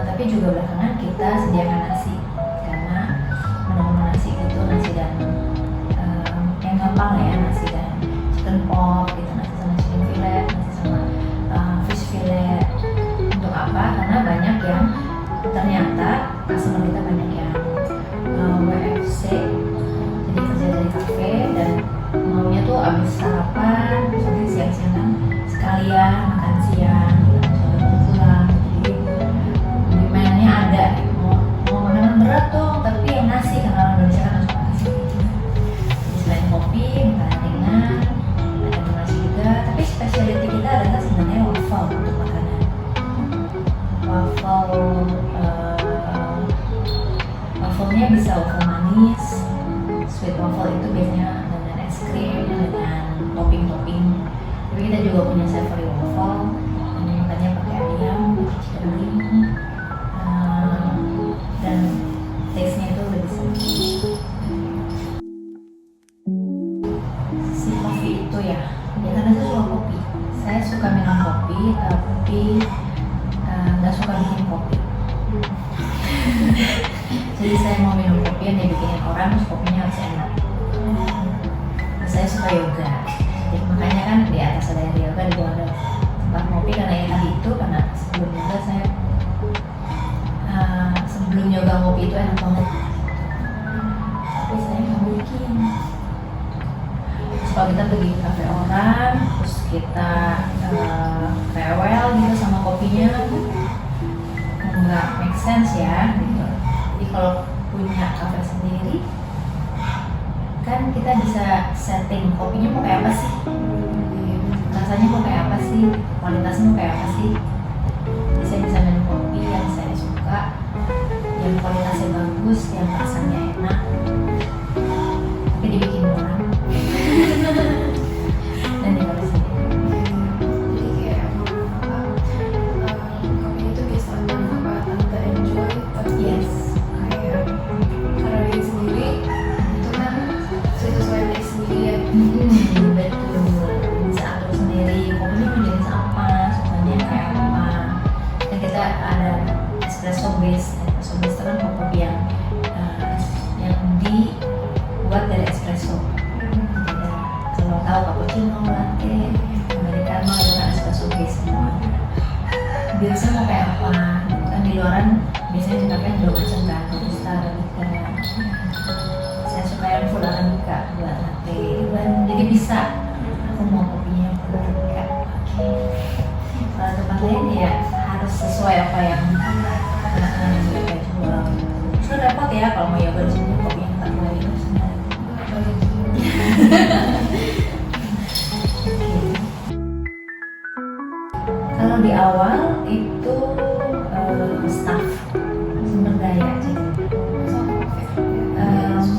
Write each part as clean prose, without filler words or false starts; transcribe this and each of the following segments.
Tapi juga belakangan kita sediakan nasi, karena menu nasi itu nasi dan yang gampang ya, nasi dan chicken pork gitu, nasi sama chicken fillet, nasi sama fish fillet. Untuk apa? Karena banyak yang ternyata customer kita banyak yang WFC, jadi kerja dari kafe dan maunya tuh abis sarapan terus nanti siang-siang kan sekalian makan siang gitu, sampai pulang. Jadi demandnya ada, mau makanan berat dong tapi yang nasi, karena orang Indonesia kan suka nasi. Jadi selain kopi, makanan ringan, ada nasi juga. Tapi spesialty kita adalah sebenarnya waffle untuk makanan. Waffle-nya bisa waffle manis, sweet waffle itu biasanya dengan es krim, dengan topping-topping. Tapi kita juga punya savory waffle, ini makannya pakai ayam, chicken wing, dan taste-nya itu lebih sedikit. Si kopi itu ya karena saya suka kopi. Saya suka minum kopi, tapi nggak suka bikin kopi. Jadi saya mau minum kopi yang dibikinin orang, terus kopinya harus enak. Saya suka yoga, jadi makanya kan di atas ada yang yoga, di bawah ada tempat kopi. Karena yang tadi itu, karena sebelum yoga saya sebelum yoga kopi itu enak banget, tapi saya nggak bikin. Terus kalau kita pergi ke kafe orang, terus kita farewell gitu sama kopinya, nggak make sense ya gitu. Jadi kalau punya kafe sendiri kan kita bisa setting kopinya mau kayak apa sih, rasanya mau kayak apa sih, kualitasnya mau kayak apa sih. Jadi saya bisa minum kopi yang saya suka, yang kualitasnya bagus, yang rasanya enak, tapi dibikin orang dan di kafe sendiri. Jadi kayak kopinya itu bisa apa tante enjoy, tapi Yes. kayak karena diri sendiri itu kan sesuai diri sendiri ya. Betul, bisa atur sendiri kopinya mau jenis apa, sukanya kayak apa. Dan kita ada espresso base itu kan kopi yang dibuat dari espresso. Ada, kalau tahu cappuccino, latte, americano, itu kan espresso base semua. Biasanya mau kayak apa, kan di luaran biasanya juga kan dua macam kan, robusta, arabica. Saya suka yang full arabica buat latte, dan jadi bisa aku mau kopinya full arabica. Oke. Kalau tempat lain ya harus sesuai apa yang mereka jual. Terus repot ya kalau mau yoga di sini kopinya kita mulai itu sebenarnya. Kalau di awal itu staff, sumber daya sih.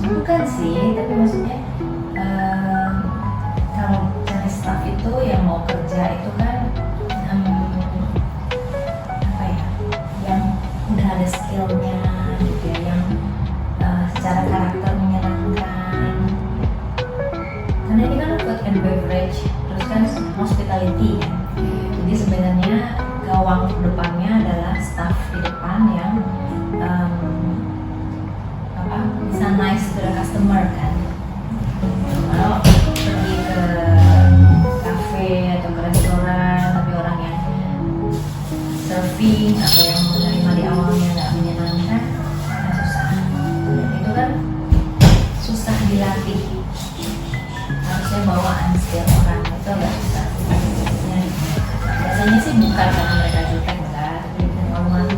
Bukan sih, tapi maksudnya kalau cari staff itu yang mau kerja itu kan apa ya, yang udah ada skillnya gitu ya, yang secara karakter menyenangkan. Karena ini kan food and beverage, terus kan hospitality kan. Jadi sebenarnya gawang depannya adalah staff di depan yang bisa nice to the customer kan. Kalau pergi ke cafe atau ke restoran tapi orang yang serving atau yang menerima di awalnya nggak menyenangkan, kan susah. Dan itu kan susah dilatih. Harusnya bawaan skill orang itu agak susah. Biasanya sih bukan karena mereka jutek enggak, tapi kalau malu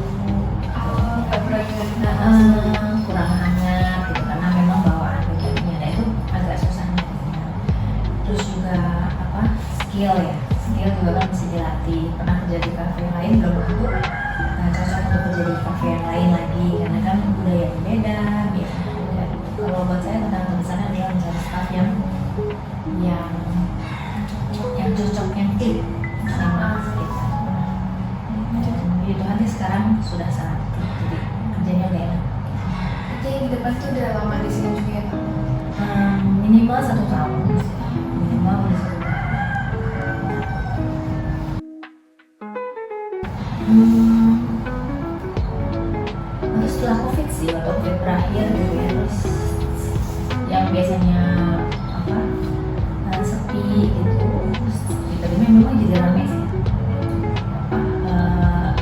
kurang hangat gitu, karena memang bawaan bagiannya, dan itu agak susah nantinya. Terus juga skill ya, skill juga kan mesti dilatih. Pernah kerja di kafe yang lain belum tentu cocok untuk kerja di kafe yang lain lagi, karena kan budaya berbeda, biasanya beda. Kalau buat saya tantangan terbesarnya adalah mencari staff yang cocok, yang klik sama kita. Jadi Tuhan sih sekarang sudah sangat klik, jadi kerjanya udah enak. Jadi yang di depan tuh udah lama di sini juga ya? Minimal 1 tahun, minimal udah 1 tahun. berakhir gitu ya, terus yang biasanya apa sepi gitu, terus tiba-tiba memang jadi ramai sih.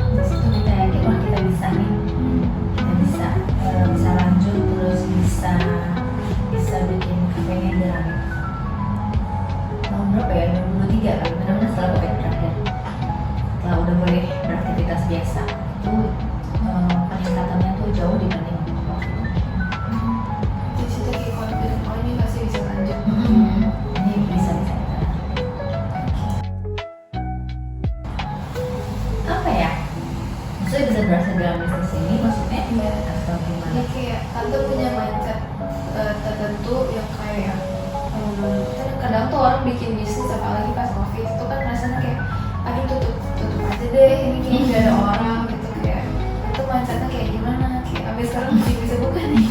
Di situ kita yakin wah kita bisa nih, kita bisa lanjut, terus bisa bikin kafenya jadi ramai. Tahun berapa ya? 2023 kali, benar-benar setelah COVID terakhir, setelah udah boleh beraktivitas biasa, itu peningkatannya tuh jauh dibanding COVID. Di situ kayak confident, oh ini pasti bisa lanjut. Ini bisa apa ya? Maksudnya bisa berhasil dalam bisnis ini, maksudnya Iya. atau gimana? Ini kayak tante punya mindset tertentu yang kayak kan kadang tuh orang bikin bisnis apalagi pas covid itu kan rasanya kayak aduh tutup aja deh, ini kayaknya gak ada orang gitu, kayak itu mindsetnya kayak gimana, kayak abis sekarang masih bisa buka nih.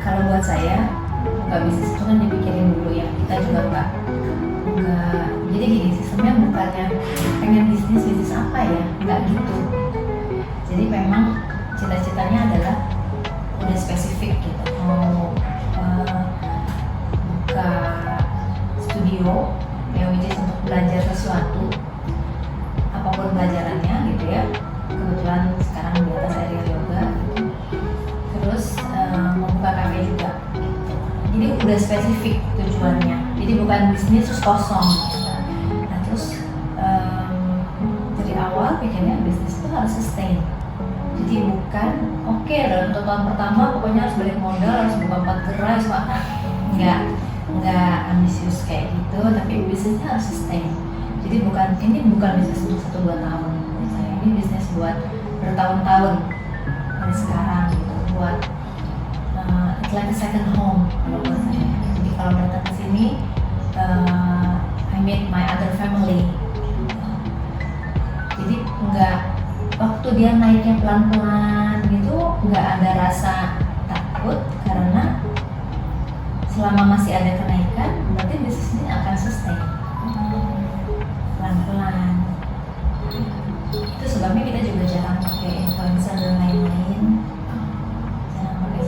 Kalau buat saya nggak bisnis itu kan dipikirin dulu ya, kita juga nggak jadi gini, sistemnya bukannya pengen bisnis apa ya, nggak gitu. Jadi memang cita-citanya adalah udah spesifik gitu, mau buka studio yang which is untuk belajar sesuatu apapun pelajarannya gitu ya. Kebetulan sekarang di atas aerial yoga gitu. Terus membuka kafe juga gitu. Jadi udah spesifik tujuannya, jadi bukan bisnis terus kosong gitu. Nah terus dari awal pikirnya bisnis itu harus sustain. Jadi bukan oke, dalam tahun pertama pokoknya harus balik modal, harus buka 4 gerai, nggak ambisius kayak gitu, tapi bisnisnya harus sustain. Jadi ini bukan bisnis untuk 1-2 tahun menurut saya, ini bisnis buat bertahun-tahun dari sekarang gitu, buat it's like a second home kalau buat saya. Jadi kalau datang ke sini I meet my other family. Jadi nggak, waktu dia naiknya pelan-pelan gitu, nggak ada rasa takut, karena selama masih ada kenaikan berarti bisnis ini akan sustain pelan-pelan. Itu sebabnya kita juga jarang pakai influencer dan lain-lain, jarang pakai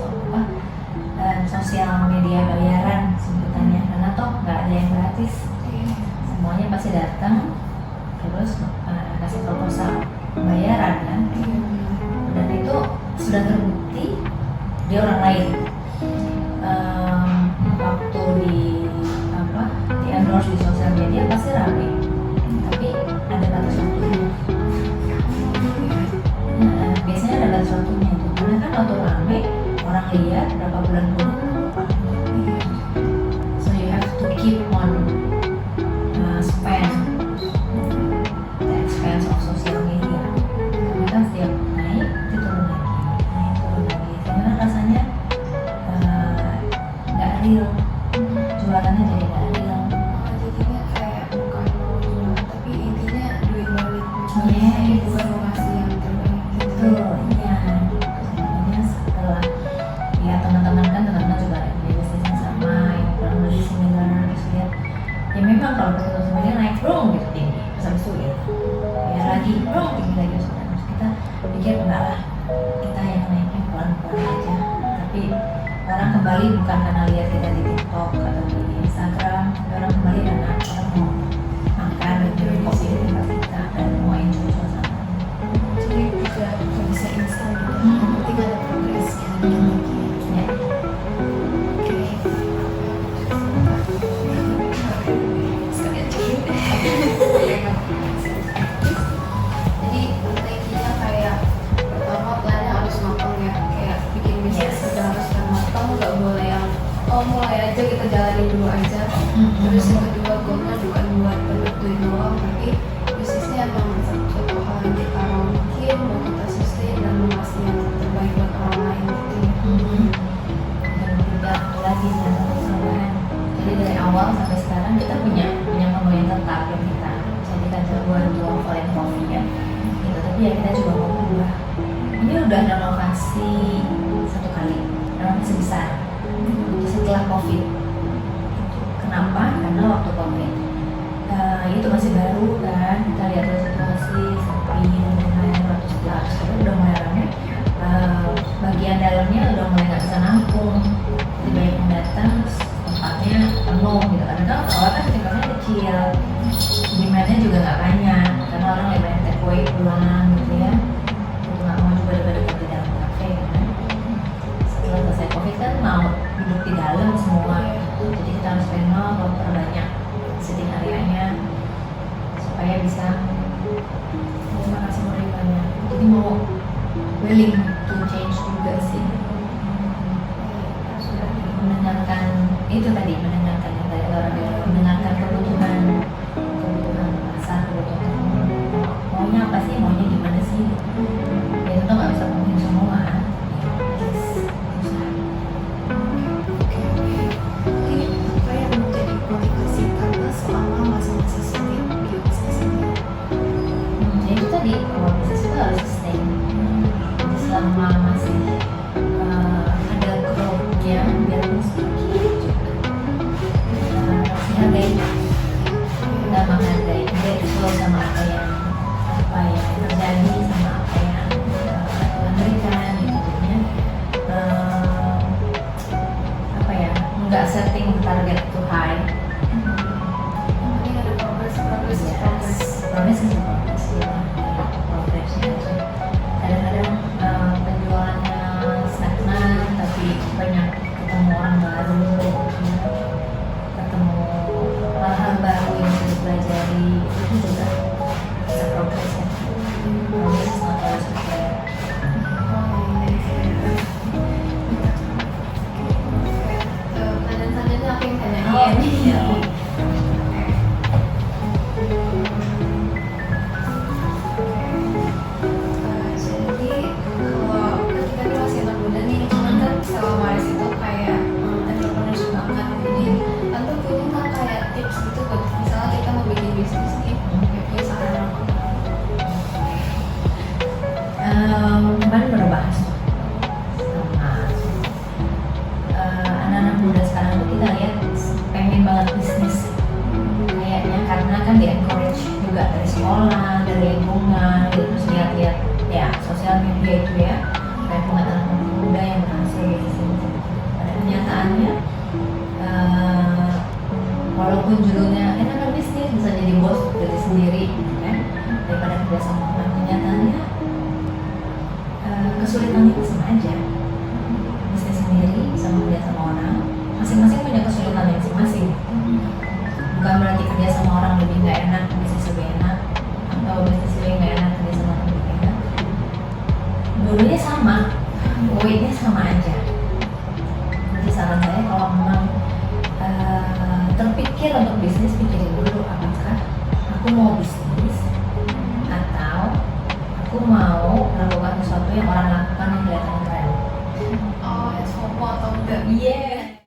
sosial media bayaran sebutannya, karena toh nggak ada yang gratis, semuanya pasti datang terus kasih proposal bayaran kan, dan itu sudah terbukti dia orang lain. Waktu di endorse di sosial media pasti rame, tapi ada batas waktunya. Nah, biasanya ada batas waktunya tuh, karena kan waktu rame orang lihat berapa bulan kemudian lupa. So you have to keep on spend the expense of social media. Karena kan setiap naik itu turun lagi, naik turun lagi. Sebenarnya rasanya nggak real, jualannya jadi nggak real. Jadinya kayak bukan mau jualan, tapi intinya duit balik. Yes. Bukan mau kasih yang terbaik gitu. Iya. Sebenarnya setelah ya teman-teman juga ada di bisnis yang sama, yang kurang lebih similar, terus lihat ya memang kalau kita sosial media naik gitu tinggi, terus habis itu ya lagi tinggi lagi, terus kita pikir enggak lah, kita yang naiknya pelan-pelan aja, tapi orang kembali bukan karena lihat kita di TikTok atau di Instagram, tapi orang kembali karena orang mau makan dan minum kopi di tempat kita dan mau enjoy suasana. Jadi tidak bisa instan gitu. Penting ada progresnya. Ya. Sekalian cium. Jadi intinya kayak pertama plannya harus matang ya, kayak bikin bisnis Yes. udah harus matang, nggak boleh yang mulai aja kita jalanin dulu aja. Terus yang kedua goalnya bukan buat dapat duit doang, tapi bisnisnya emang suatu hal yang kita mau bikin, mau kita sustain dan mau ngasih yang terbaik buat orang lain gitu ya. Dan tidak lagi dalam persembahan. Jadi dari awal sampai sekarang kita punya pemain tetap yang kita jadikan sebuah offline coffee ya gitu. Tapi ya kita juga mau berubah. Ini udah renovasi 1 kali, renovasi besar setelah COVID. Kenapa? Karena waktu COVID itu masih baru kan, kita lihat situasi sepi dan lain-lain, setelah udah mulai ramai bisa terima kasih menerimanya, jadi mau willing to change juga sih. Sudah Mendengarkan itu tadi, mendengarkan yang tadi orang bilang, mendengarkan kebutuhan pasar, kebutuhan maunya apa sih, maunya gimana sih, ya itu nggak bisa penuhin semua. Ini apa yang menjadi motivasi karena selama masa-masa sulit di bisnis ini? Ya itu tadi, kalau bisnis itu harus sustain. Jadi selama masih ada growth-nya, biarpun sedikit juga, harus menghargai, nggak menghargai, dia flow sama apa yang terjadi, sama apa yang Tuhan berikan gitu. Jadinya apa ya, nggak setting target too high. Ini ada progress Progress is progress ya, progressnya aja. Kadang-kadang penjualannya stagnan, tapi banyak ketemu orang baru, ketemu hal-hal baru yang bisa dipelajari, itu juga bisa progress ya. Progress is not always fair. Selanjutnya aku yang tanyain. Oh, iya. Jadi kalau ketika kita masih anak muda nih, cuman kan Stella Maris itu kayak entrepreneurship banget. Jadi tante punya nggak kayak tips gitu buat misalnya kita mau bikin bisnis nih, kayak punya saran apa? Kemarin baru bahas tuh sama anak-anak muda sekarang tuh, kita lihat pengen banget bisnis kayaknya, karena kan di encourage juga dari sekolah, dari lingkungan, terus lihat-lihat ya sosial media itu ya, kayak anak muda yang berhasil bisnis. Pada kenyataannya walaupun judulnya enakan bisnis, bisa jadi bos dari sendiri gitu kan, daripada kerja sama orang, kenyataannya kesulitannya itu sama aja. Bisnis sendiri sama kerja sama orang, masing-masing punya kesulitan masing-masing. Bukan berarti kerja sama orang lebih nggak enak, bisnis lebih enak, atau bisnis lebih nggak enak, kerja sama orang lebih enak. Dulunya sama, weight-nya sama aja. Jadi saran saya, kalau memang terpikir untuk bisnis, pikirin dulu apakah aku mau bisnis atau aku mau melakukan sesuatu yang orang lakukan yang kelihatan keren. Oh, ya FOMO atau enggak? Yes.